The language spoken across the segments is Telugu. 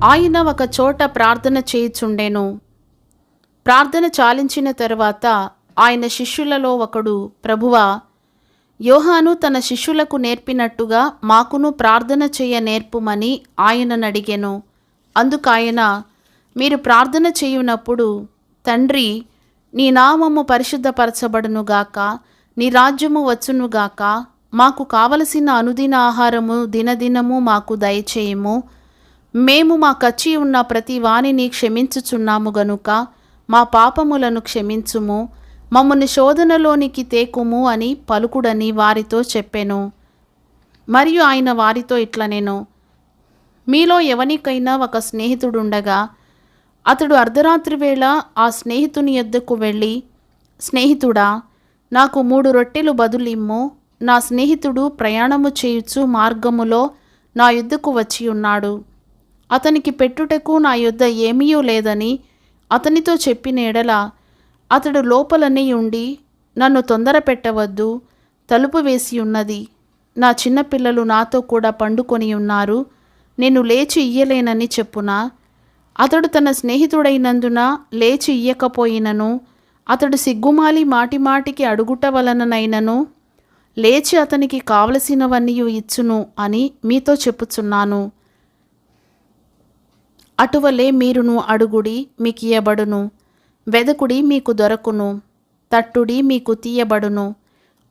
ఆయన ఒక చోట ప్రార్థన చేయుచుండెను. ప్రార్థన చాలించిన తరువాత ఆయన శిష్యులలో ఒకడు, ప్రభువా, యోహాను తన శిష్యులకు నేర్పినట్టుగా మాకును ప్రార్థన చేయ నేర్పుమని ఆయననడిగెను. అందుకాయన, మీరు ప్రార్థన చేయునప్పుడు, తండ్రి, నీ నామము పరిశుద్ధపరచబడునుగాక, నీ రాజ్యము వచ్చునుగాక, మాకు కావలసిన అనుదిన ఆహారము దినదినము మాకు దయచేయము. మేము మా కచ్చి ఉన్న ప్రతి వానిని క్షమించుచున్నాము గనుక మా పాపములను క్షమించుము, మమ్మల్ని శోధనలోనికి తేకుము అని పలుకుడని వారితో చెప్పెను. మరియు ఆయన వారితో ఇట్లనెను, మీలో ఎవనికైనా ఒక స్నేహితుడుండగా అతడు అర్ధరాత్రి వేళ ఆ స్నేహితుని యొద్దకు వెళ్ళి, స్నేహితుడా, నాకు 3 రొట్టెలు బదులిమ్ము, నా స్నేహితుడు ప్రయాణము చేయుచు మార్గములో నా యొద్దకు వచ్చి ఉన్నాడు, అతనికి పెట్టుటకు నా యొద్ద ఏమీయూ లేదని అతనితో చెప్పిన ఎడల, అతడు లోపలనే ఉండి, నన్ను తొందర పెట్టవద్దు, తలుపు వేసి ఉన్నది, నా చిన్నపిల్లలు నాతో కూడా పండుకొని ఉన్నారు, నేను లేచి ఇయ్యలేనని చెప్పునా? అతడు తన స్నేహితుడైనందున లేచి ఇయ్యకపోయినను, అతడు సిగ్గుమాలి మాటిమాటికి అడుగుట వలననైనను లేచి అతనికి కావలసినవన్నీ ఇచ్చును అని మీతో చెప్పుచున్నాను. అటువలే మీరును అడుగుడి, మీకు ఇయ్యబడును, వెదకుడి, మీకు దొరకును, తట్టుడి, మీకు తీయబడును.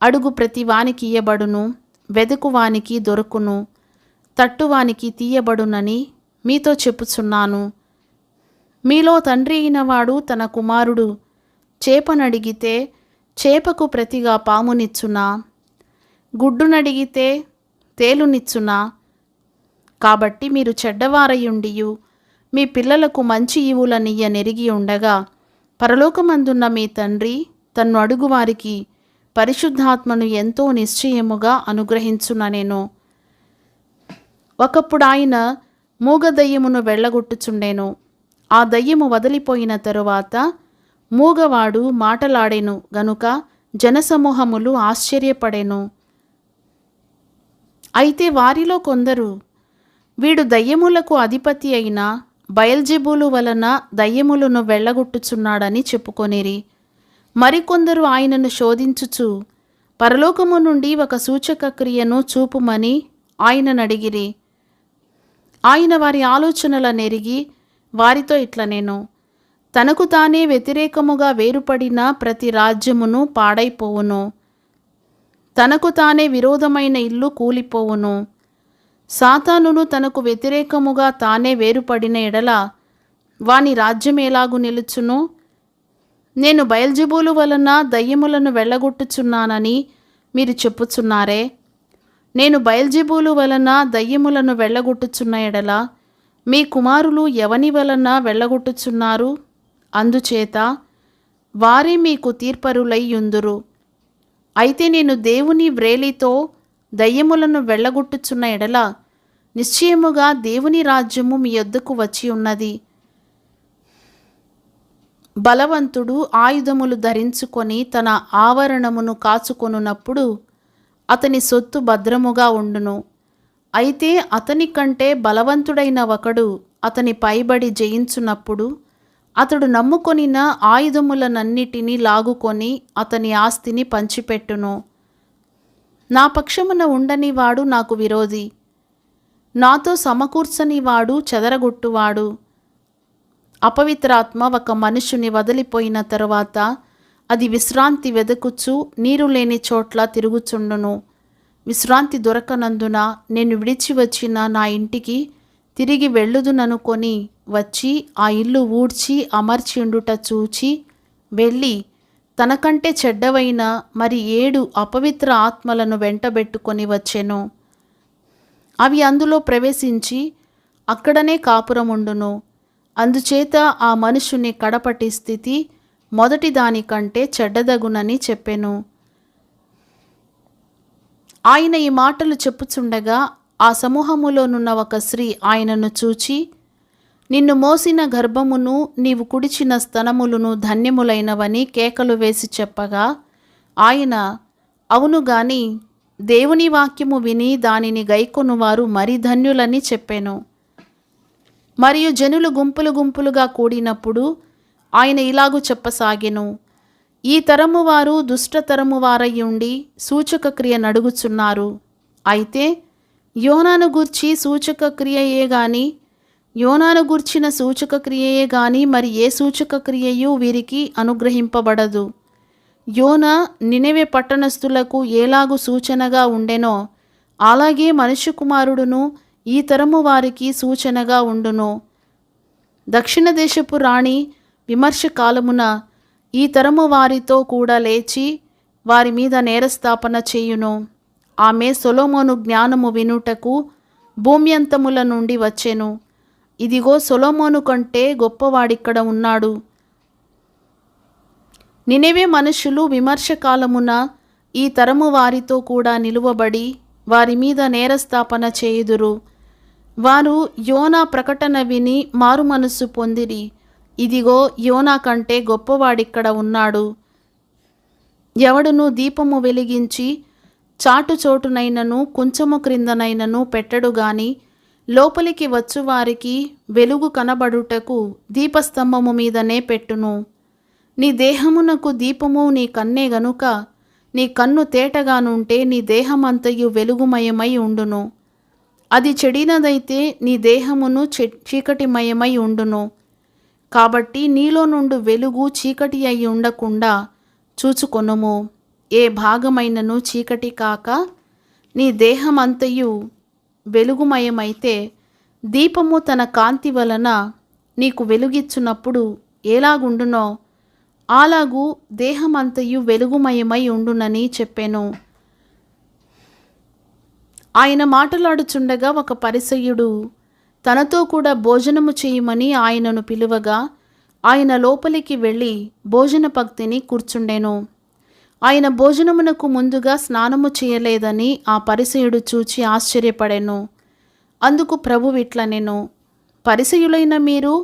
అడుగు ప్రతి వానికి ఇయ్యబడును, వెదకువానికి దొరుకును, తట్టువానికి తీయబడునని మీతో చెప్పుచున్నాను. మీలో తండ్రి అయినవాడు తన కుమారుడు చేపనడిగితే చేపకు ప్రతిగా పామునిచ్చునా? గుడ్డునడిగితే తేలునిచ్చునా? కాబట్టి మీరు చెడ్డవారయుండియు మీ పిల్లలకు మంచి ఈవులనియ్య నెరిగి ఉండగా, పరలోకమందున్న మీ తండ్రి తన్ను అడుగువారికి పరిశుద్ధాత్మను ఎంతో నిశ్చయముగా అనుగ్రహించుననెను. ఒకప్పుడు ఆయన మూగ దయ్యమును వెళ్ళగొట్టుచుండెను. ఆ దయ్యము వదిలిపోయిన తరువాత మూగవాడు మాటలాడెను గనుక జనసమూహములు ఆశ్చర్యపడెను. అయితే వారిలో కొందరు, వీడు దయ్యములకు అధిపతి అయిన బయల్జెబూలు వలన దయ్యములను వెళ్ళగొట్టుచున్నాడని చెప్పుకొనిరి. మరికొందరు ఆయనను శోధించుచు, పరలోకము నుండి ఒక సూచక క్రియను చూపుమని ఆయననడిగిరి. ఆయన వారి ఆలోచనలనెరిగి వారితో ఇట్లనెను, తనకు తానే వ్యతిరేకముగా వేరుపడిన ప్రతి రాజ్యమును పాడైపోవును, తనకు తానే విరోధమైన ఇల్లు కూలిపోవును. సాతానును తనకు వ్యతిరేకముగా తానే వేరుపడిన ఎడల వాని రాజ్యం ఎలాగు నిలుచును? నేను బయల్జెబూలు వలన దయ్యములను వెళ్ళగొట్టుచున్నానని మీరు చెప్పుచున్నారే. నేను బయల్జెబూలు వలన దయ్యములను వెళ్ళగొట్టుచున్న ఎడల మీ కుమారులు ఎవని వలన వెళ్ళగొట్టుచున్నారు? అందుచేత వారే మీకు తీర్పరులై యుందురు. అయితే నేను దేవుని వ్రేలితో దయ్యములను వెళ్ళగొట్టుచున్న ఎడల నిశ్చయముగా దేవుని రాజ్యము మీ యొద్దకు వచ్చి ఉన్నది. బలవంతుడు ఆయుధములు ధరించుకొని తన ఆవరణమును కాచుకొనున్నప్పుడు అతని సొత్తు భద్రముగా ఉండును. అయితే అతని కంటే బలవంతుడైన ఒకడు అతని పైబడి జయించున్నప్పుడు అతడు నమ్ముకొనిన ఆయుధములనన్నిటినీ లాగుకొని అతని ఆస్తిని పంచిపెట్టును. నా పక్షమున ఉండని వాడు నాకు విరోధి, నాతో సమకూర్చని వాడు చెదరగొట్టువాడు. అపవిత్రాత్మ ఒక మనుషుని వదిలిపోయిన తరువాత అది విశ్రాంతి వెదకుచు నీరు లేని చోట్ల తిరుగుచుండును. విశ్రాంతి దొరకనందున నేను విడిచి వచ్చిన నా ఇంటికి తిరిగి వెళ్ళుదుననుకొని వచ్చి ఆ ఇల్లు ఊడ్చి అమర్చిండుట చూచి వెళ్ళి తనకంటే చెడ్డవైన మరి 7 అపవిత్ర ఆత్మలను వెంటబెట్టుకొని వచ్చెను. అవి అందులో ప్రవేశించి అక్కడనే కాపురముండును. అందుచేత ఆ మనుషుని కడపటి స్థితి మొదటి దానికంటే చెడ్డదగునని చెప్పెను. ఆయన ఈ మాటలు చెప్పుచుండగా ఆ సమూహములోనున్న ఒక స్త్రీ ఆయనను చూచి, నిన్ను మోసిన గర్భమును నీవు కుడిచిన స్తనములను ధన్యములైనవని కేకలు వేసి చెప్పగా, ఆయన, అవును గాని దేవుని వాక్యము విని దానిని గైకొనువారు మరి ధన్యులని చెప్పెను. మరియు జనులు గుంపులు గుంపులుగా కూడినప్పుడు ఆయన ఇలాగు చెప్పసాగెను, ఈ తరము వారు దుష్టతరము వారయ్యుండి సూచక క్రియ నడుగుచున్నారు. అయితే యోనాను గూర్చి సూచక క్రియయే గాని యోనాను గూర్చిన సూచక క్రియయే గాని మరి ఏ సూచక క్రియయు వీరికి అనుగ్రహింపబడదు. యోన నినెవె పట్టణస్థులకు ఎలాగు సూచనగా ఉండెనో అలాగే మనుష్య కుమారుడును ఈ తరము వారికి సూచనగా ఉండును. దక్షిణ దేశపు రాణి విమర్శ కాలమున ఈ తరము వారితో కూడా లేచి వారి మీద నేరస్థాపన చేయును. ఆమె సొలొమోను జ్ఞానము వినుటకు భూమి అంతముల నుండి వచ్చెను. ఇదిగో సొలొమోను కంటే గొప్పవాడిక్కడ ఉన్నాడు. నినెవె మనుషులు విమర్శ కాలమున ఈ తరము వారితో కూడా నిలువబడి వారి మీద నేరస్థాపన చేయుదురు. వారు యోనా ప్రకటన విని మారు మనస్సు పొందిరి. ఇదిగో యోనా కంటే గొప్పవాడిక్కడ ఉన్నాడు. ఎవడును దీపము వెలిగించి చాటు చోటునైనను కుంచము క్రిందనైనను పెట్టడు గాని లోపలికి వచ్చువారికి వెలుగు కనబడుటకు దీపస్తంభము మీదనే పెట్టును. నీ దేహమునకు దీపము నీ కన్నే గనుక నీ కన్ను తేటగానుంటే నీ దేహమంతయు వెలుగుమయమై ఉండును. అది చెడినదైతే నీ దేహమును చీకటిమయమై ఉండును. కాబట్టి నీలో నుండి వెలుగు చీకటి అయి ఉండకుండా చూచుకొనుము. ఏ భాగమైనను చీకటి కాక నీ దేహమంతయు వెలుగుమయమైతే దీపము తన కాంతి వలన నీకు వెలుగిచ్చునప్పుడు ఎలాగుండునో అలాగూ దేహమంతయు వెలుగుమయమై ఉండునని చెప్పెను. ఆయన మాట్లాడుచుండగా ఒక పరిసయ్యుడు తనతో కూడా భోజనము చేయమని ఆయనను పిలువగా ఆయన లోపలికి వెళ్ళి భోజన పంక్తిని కూర్చుండెను. ఆయన భోజనమునకు ముందుగా స్నానము చేయలేదని ఆ పరిసయ్యుడు చూచి ఆశ్చర్యపడెను. అందుకు ప్రభువు ఇట్లనెను, పరిసయ్యులైన మీరు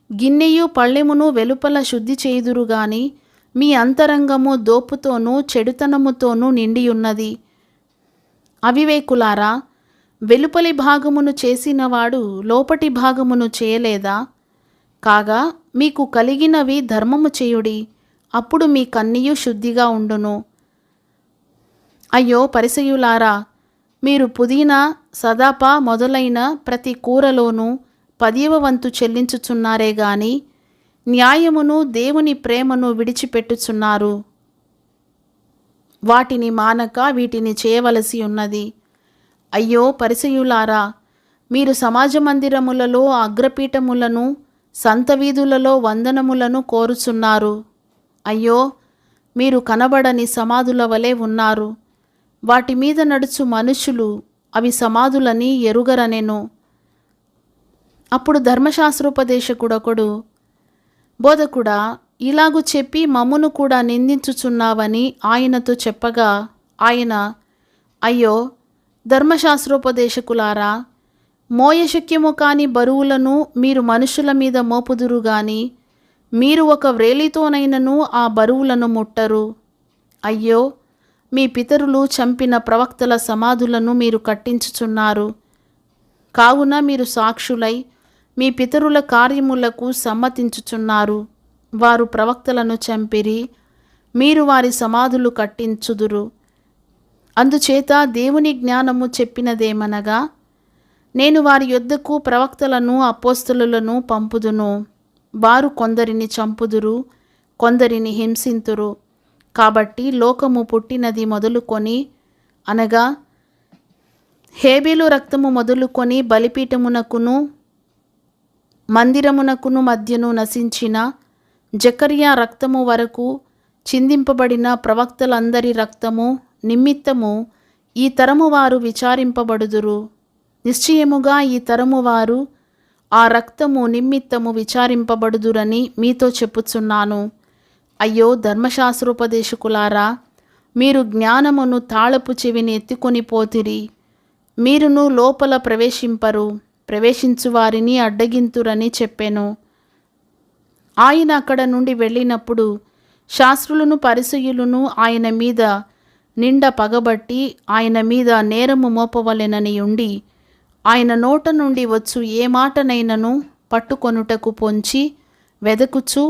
గిన్నెయు పళ్ళెమును వెలుపల శుద్ధి చేయుదురు గాని మీ అంతరంగము దోపుతోనూ చెడుతనముతోనూ నిండియున్నది. అవివేకులారా, వెలుపలి భాగమును చేసినవాడు లోపటి భాగమును చేయలేదా? కాగా మీకు కలిగినవి ధర్మము చేయుడి, అప్పుడు మీ కన్నియు శుద్ధిగా ఉండును. అయ్యో పరిసయ్యులారా, మీరు పుదీనా సదాప మొదలైన ప్రతి కూరలోనూ 10వ వంతు చెల్లించుచున్నారే గాని న్యాయమును దేవుని ప్రేమను విడిచిపెట్టుచున్నారు. వాటిని మానక వీటిని చేయవలసి ఉన్నది. అయ్యో పరిసయ్యులారా, మీరు సమాజ మందిరములలో అగ్రపీఠములను సంత వీధులలో వందనములను కోరుచున్నారు. అయ్యో, మీరు కనబడని సమాధుల వలె ఉన్నారు. వాటి మీద నడుచు మనుషులు అవి సమాధులని ఎరుగరనెను. అప్పుడు ధర్మశాస్త్రోపదేశకుడొకడు, బోధకుడా, ఇలాగు చెప్పి మమ్మును కూడా నిందించుచున్నావని ఆయనతో చెప్పగా ఆయన, అయ్యో ధర్మశాస్త్రోపదేశకులారా, మోయశక్యము కాని బరువులను మీరు మనుషుల మీద మోపుదురు గాని మీరు ఒక వ్రేలితోనైనను ఆ బరువులను ముట్టరు. అయ్యో, మీ పితరులు చంపిన ప్రవక్తల సమాధులను మీరు కట్టించుచున్నారు. కావున మీరు సాక్షులై మీ పితరుల కార్యములకు సమ్మతించుచున్నారు. వారు ప్రవక్తలను చంపిరి, మీరు వారి సమాధులు కట్టించుదురు. అందుచేత దేవుని జ్ఞానము చెప్పినదేమనగా, నేను వారి యొద్దకు ప్రవక్తలను అపోస్తలులను పంపుదును. వారు కొందరిని చంపుదురు, కొందరిని హింసింతురు. కాబట్టి లోకము పుట్టినది మొదలుకొని, అనగా హేబెలు రక్తము మొదలుకొని బలిపీఠమునకును మందిరమునకును మధ్యను నశించిన జకర్యా రక్తము వరకు చిందింపబడిన ప్రవక్తలందరి రక్తము నిమిత్తము ఈ తరము వారు విచారింపబడుదురు. నిశ్చయముగా ఈ తరము వారు ఆ రక్తము నిమిత్తము విచారింపబడుదురని మీతో చెప్పుచున్నాను. అయ్యో ధర్మశాస్త్రోపదేశకులారా, మీరు జ్ఞానమును తాళపు చెవిని ఎత్తుకొని పోతిరి. మీరును లోపల ప్రవేశింపరు, ప్రవేశించు వారిని అడ్డగింతురని చెప్పెను. ఆయన అక్కడ నుండి వెళ్ళినప్పుడు శాస్త్రులను పరిసయ్యులను ఆయన మీద నిండ పగబట్టి ఆయన మీద నేరము మోపవలెనని ఉండి ఆయన నోట నుండి వచ్చు ఏ మాటనైనను పట్టుకొనుటకు పొంచి వెదకుచు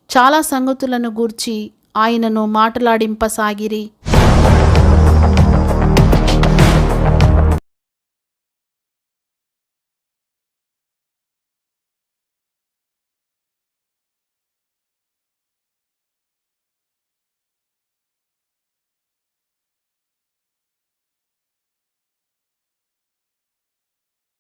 చాలా సంగతులను గూర్చి ఆయనను మాటలాడింపసాగిరి.